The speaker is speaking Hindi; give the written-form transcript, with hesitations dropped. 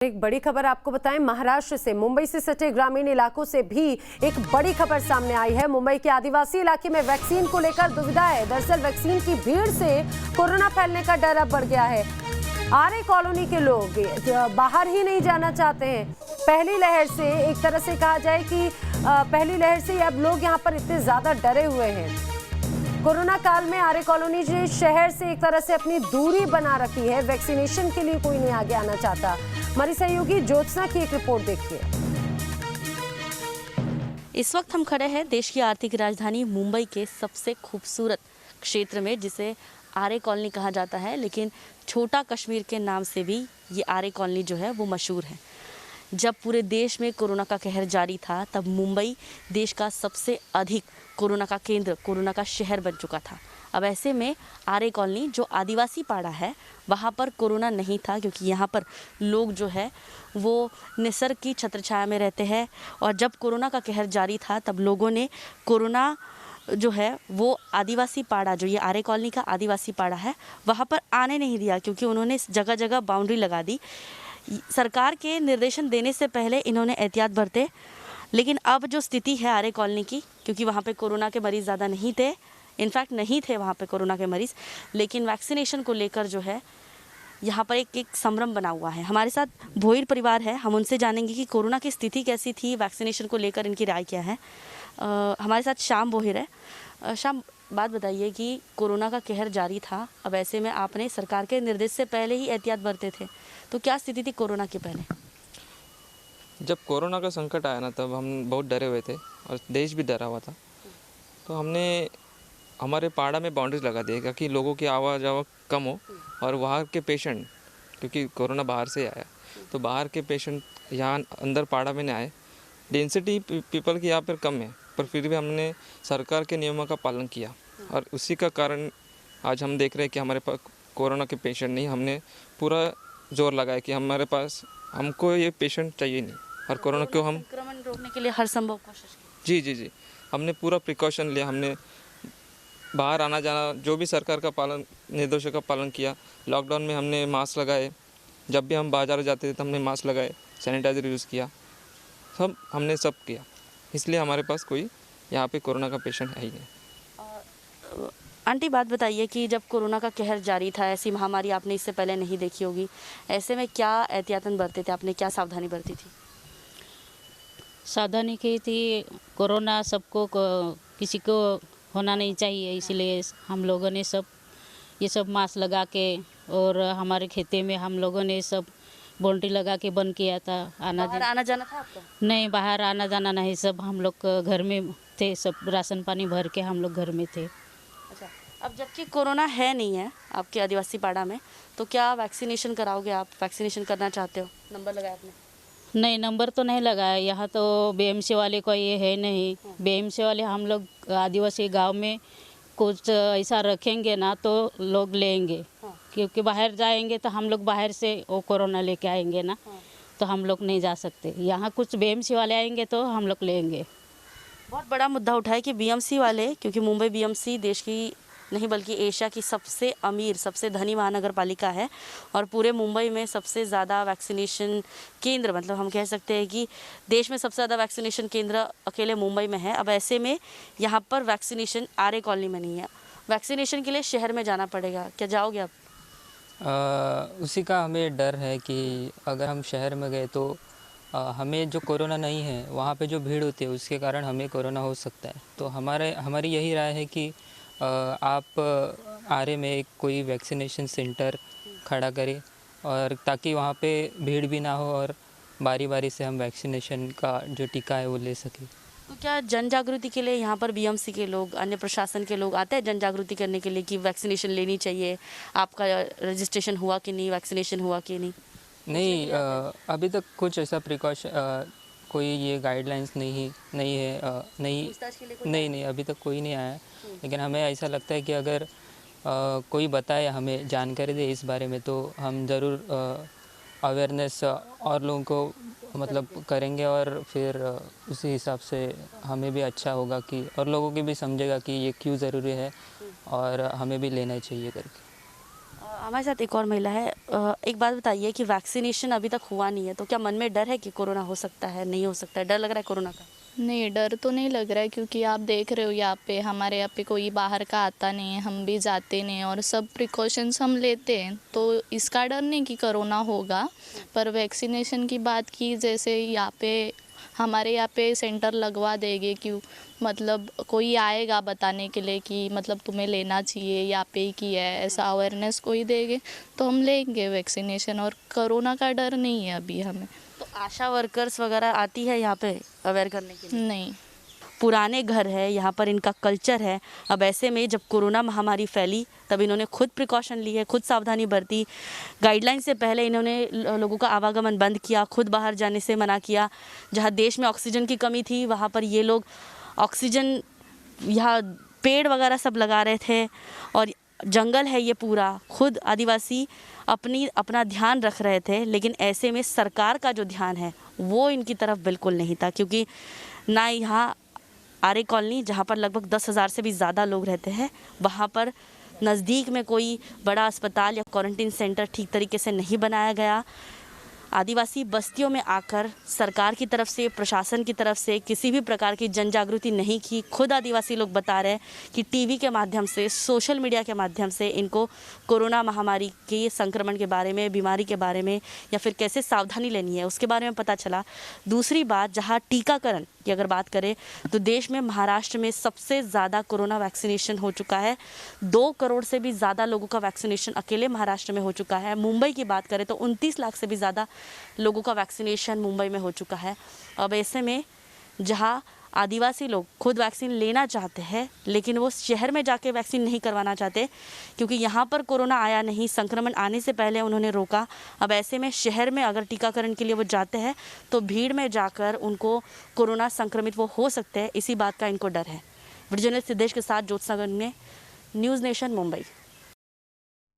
एक बड़ी खबर आपको बताएं, महाराष्ट्र से मुंबई से सटे ग्रामीण इलाकों से भी एक बड़ी खबर सामने आई है। मुंबई के आदिवासी इलाके में वैक्सीन को लेकर दुविधा है। दरअसल वैक्सीन की भीड़ से कोरोना फैलने का डर अब बढ़ गया है। आरे कॉलोनी के लोग बाहर ही नहीं जाना चाहते हैं। पहली लहर से एक तरह से कहा जाए कि पहली लहर से अब लोग यहाँ पर इतने ज्यादा डरे हुए हैं। कोरोना काल में आरे कॉलोनी शहर से एक तरह से अपनी दूरी बना रखी है। वैक्सीनेशन के लिए कोई नहीं आगे आना चाहता। हमारी सहयोगी ज्योत्सना की एक रिपोर्ट देखिए। इस वक्त हम खड़े हैं देश की आर्थिक राजधानी मुंबई के सबसे खूबसूरत क्षेत्र में, जिसे आरे कॉलोनी कहा जाता है, लेकिन छोटा कश्मीर के नाम से भी ये आरे कॉलोनी जो है वो मशहूर है। जब पूरे देश में कोरोना का कहर जारी था, तब मुंबई देश का सबसे अधिक कोरोना का केंद्र, कोरोना का शहर बन चुका था। अब ऐसे में आरे कॉलोनी जो आदिवासी पाड़ा है, वहाँ पर कोरोना नहीं था, क्योंकि यहाँ पर लोग जो है वो निसर्ग की छत्रछाया में रहते हैं। और जब कोरोना का कहर जारी था, तब लोगों ने कोरोना जो है वो आदिवासी पाड़ा, जो ये आरे कॉलोनी का आदिवासी पाड़ा है, वहाँ पर आने नहीं दिया, क्योंकि उन्होंने जगह जगह बाउंड्री लगा दी। सरकार के निर्देशन देने से पहले इन्होंने एहतियात बरते। लेकिन अब जो स्थिति है आरे कॉलोनी की, क्योंकि वहाँ पे कोरोना के मरीज़ ज़्यादा नहीं थे, इनफैक्ट नहीं थे वहाँ पे कोरोना के मरीज़, लेकिन वैक्सीनेशन को लेकर जो है यहाँ पर एक संभ्रम बना हुआ है। हमारे साथ भोईर परिवार है, हम उनसे जानेंगे कि कोरोना की स्थिति कैसी थी, वैक्सीनेशन को लेकर इनकी राय क्या है। हमारे साथ श्याम भोईर है। श्याम, बात बताइए कि कोरोना का कहर जारी था, अब ऐसे में आपने सरकार के निर्देश से पहले ही एहतियात बरते थे, तो क्या स्थिति थी कोरोना के पहले? जब कोरोना का संकट आया ना, तब हम बहुत डरे हुए थे और देश भी डरा हुआ था। तो हमने हमारे पाड़ा में बाउंड्रीज लगा दी ताकि लोगों की आवाज़ कम हो और वहाँ के पेशेंट, क्योंकि कोरोना बाहर से आया, तो बाहर के पेशेंट यहाँ अंदर पाड़ा में नहीं आए। डेंसिटी पीपल की यहाँ पर कम है, पर फिर भी हमने सरकार के नियमों का पालन किया और उसी का कारण आज हम देख रहे हैं कि हमारे पास कोरोना के पेशेंट नहीं। हमने पूरा जोर लगाया कि हमारे पास, हमको ये पेशेंट चाहिए नहीं, और कोरोना को हम संक्रमण रोकने के लिए हर संभव कोशिश की। जी, हमने पूरा प्रिकॉशन लिया। हमने बाहर आना जाना, जो भी सरकार का पालन, निर्देशों का पालन किया। लॉकडाउन में हमने मास्क लगाए, जब भी हम बाजार जाते थे तो हमने मास्क लगाए, सैनिटाइजर यूज़ किया, हमने सब किया। इसलिए हमारे पास कोई यहाँ पे कोरोना का पेशेंट है ही नहीं। आंटी, बात बताइए कि जब कोरोना का कहर जारी था, ऐसी महामारी आपने इससे पहले नहीं देखी होगी, ऐसे में क्या एहतियातन बरते थे आपने, क्या सावधानी बरती थी? सावधानी की थी, कोरोना सबको किसी को होना नहीं चाहिए, इसलिए हम लोगों ने ये सब मास्क लगा के, और हमारे खेते में हम लोगों ने सब बाउंड्री लगा के बंद किया था। बाहर आना जाना था आपका? नहीं, बाहर आना जाना नहीं, सब हम लोग घर में थे, सब राशन पानी भर के हम लोग घर में थे। अच्छा, अब जबकि कोरोना है नहीं है आपके आदिवासी पाड़ा में, तो क्या वैक्सीनेशन कराओगे आप? वैक्सीनेशन करना चाहते हो? नंबर लगाया आपने? नहीं, नंबर तो नहीं लगाया। यहाँ तो बीएमसी वाले को ये है नहीं। बीएमसी वाले हम लोग आदिवासी गांव में कुछ ऐसा रखेंगे ना तो लोग लेंगे। हाँ। क्योंकि बाहर जाएंगे तो हम लोग बाहर से वो कोरोना लेके आएंगे ना। हाँ। तो हम लोग नहीं जा सकते। यहाँ कुछ बीएमसी वाले आएंगे तो हम लोग लेंगे। बहुत बड़ा मुद्दा उठा है कि बीएमसी वाले, क्योंकि मुंबई बीएमसी देश की नहीं बल्कि एशिया की सबसे अमीर, सबसे धनी महानगर पालिका है, और पूरे मुंबई में सबसे ज़्यादा वैक्सीनेशन केंद्र, मतलब हम कह सकते हैं कि देश में सबसे ज़्यादा वैक्सीनेशन केंद्र अकेले मुंबई में है। अब ऐसे में यहाँ पर वैक्सीनेशन आरे कॉलोनी में नहीं है। वैक्सीनेशन के लिए शहर में जाना पड़ेगा, क्या जाओगे आप? उसी का हमें डर है कि अगर हम शहर में गए तो हमें जो कोरोना नहीं है, वहाँ पे जो भीड़ होती है उसके कारण हमें कोरोना हो सकता है। तो हमारी यही राय है कि आप आरे में एक कोई वैक्सीनेशन सेंटर खड़ा करें, और ताकि वहाँ पे भीड़ भी ना हो और बारी बारी से हम वैक्सीनेशन का जो टीका है वो ले सकें। तो क्या जन जागृति के लिए यहाँ पर बीएमसी के लोग, अन्य प्रशासन के लोग आते हैं जन जागृति करने के लिए कि वैक्सीनेशन लेनी चाहिए? आपका रजिस्ट्रेशन हुआ कि नहीं, वैक्सीनेशन हुआ कि नहीं? नहीं, अभी तक कुछ ऐसा प्रिकॉशन, कोई ये गाइडलाइंस नहीं है। नहीं, अभी तक कोई नहीं आया है। लेकिन हमें ऐसा लगता है कि अगर कोई बताए, हमें जानकारी दे इस बारे में, तो हम ज़रूर अवेयरनेस और लोगों को मतलब करेंगे, और फिर उसी हिसाब से हमें भी अच्छा होगा कि, और लोगों की भी समझेगा कि ये क्यों ज़रूरी है और हमें भी लेना चाहिए करके। हमारे साथ एक और महिला है। एक बात बताइए कि वैक्सीनेशन अभी तक हुआ नहीं है, तो क्या मन में डर है कि कोरोना हो सकता है, नहीं हो सकता है, डर लग रहा है कोरोना का? नहीं, डर तो नहीं लग रहा है क्योंकि आप देख रहे हो यहाँ पे हमारे यहाँ पे कोई बाहर का आता नहीं है, हम भी जाते नहीं और सब प्रिकॉशंस हम लेते हैं, तो इसका डर नहीं कि कोरोना होगा। पर वैक्सीनेशन की बात की, जैसे यहाँ पे हमारे यहाँ पे सेंटर लगवा देंगे कि मतलब कोई आएगा बताने के लिए कि मतलब तुम्हें लेना चाहिए, यहाँ पे ही किया है, ऐसा अवेयरनेस कोई देंगे तो हम लेंगे वैक्सीनेशन। और कोरोना का डर नहीं है अभी हमें। तो आशा वर्कर्स वगैरह आती है यहाँ पे अवेयर करने के लिए? नहीं। पुराने घर है, यहाँ पर इनका कल्चर है। अब ऐसे में जब कोरोना महामारी फैली तब इन्होंने खुद प्रिकॉशन ली है, खुद सावधानी बरती। गाइडलाइन से पहले इन्होंने लोगों का आवागमन बंद किया, खुद बाहर जाने से मना किया। जहाँ देश में ऑक्सीजन की कमी थी वहाँ पर ये लोग ऑक्सीजन, यहाँ पेड़ वगैरह सब लगा रहे थे और जंगल है ये पूरा, खुद आदिवासी अपना ध्यान रख रहे थे। लेकिन ऐसे में सरकार का जो ध्यान है वो इनकी तरफ बिल्कुल नहीं था, क्योंकि ना यहाँ आर्य कॉलोनी जहाँ पर लगभग 10,000 से भी ज़्यादा लोग रहते हैं, वहाँ पर नज़दीक में कोई बड़ा अस्पताल या क्वारंटीन सेंटर ठीक तरीके से नहीं बनाया गया। आदिवासी बस्तियों में आकर सरकार की तरफ से, प्रशासन की तरफ से किसी भी प्रकार की जन जागृति नहीं की। खुद आदिवासी लोग बता रहे हैं कि टीवी के माध्यम से, सोशल मीडिया के माध्यम से इनको कोरोना महामारी के संक्रमण के बारे में, बीमारी के बारे में या फिर कैसे सावधानी लेनी है उसके बारे में पता चला। दूसरी बात, जहां टीकाकरण की अगर बात करें तो देश में महाराष्ट्र में सबसे ज़्यादा कोरोना वैक्सीनेशन हो चुका है। 2 करोड़ से भी ज़्यादा लोगों का वैक्सीनेशन अकेले महाराष्ट्र में हो चुका है। मुंबई की बात करें तो 29 लाख से भी ज़्यादा लोगों का वैक्सीनेशन मुंबई में हो चुका है। अब ऐसे में जहां आदिवासी लोग खुद वैक्सीन लेना चाहते हैं लेकिन वो शहर में जाके वैक्सीन नहीं करवाना चाहते, क्योंकि यहाँ पर कोरोना आया नहीं, संक्रमण आने से पहले उन्होंने रोका। अब ऐसे में शहर में अगर टीकाकरण के लिए वो जाते हैं तो भीड़ में जाकर उनको कोरोना संक्रमित वो हो सकते हैं, इसी बात का इनको डर है। वीडियो जर्नलिस्ट सिद्धेश के साथ ज्योत्सना, न्यूज़ नेशन, मुंबई।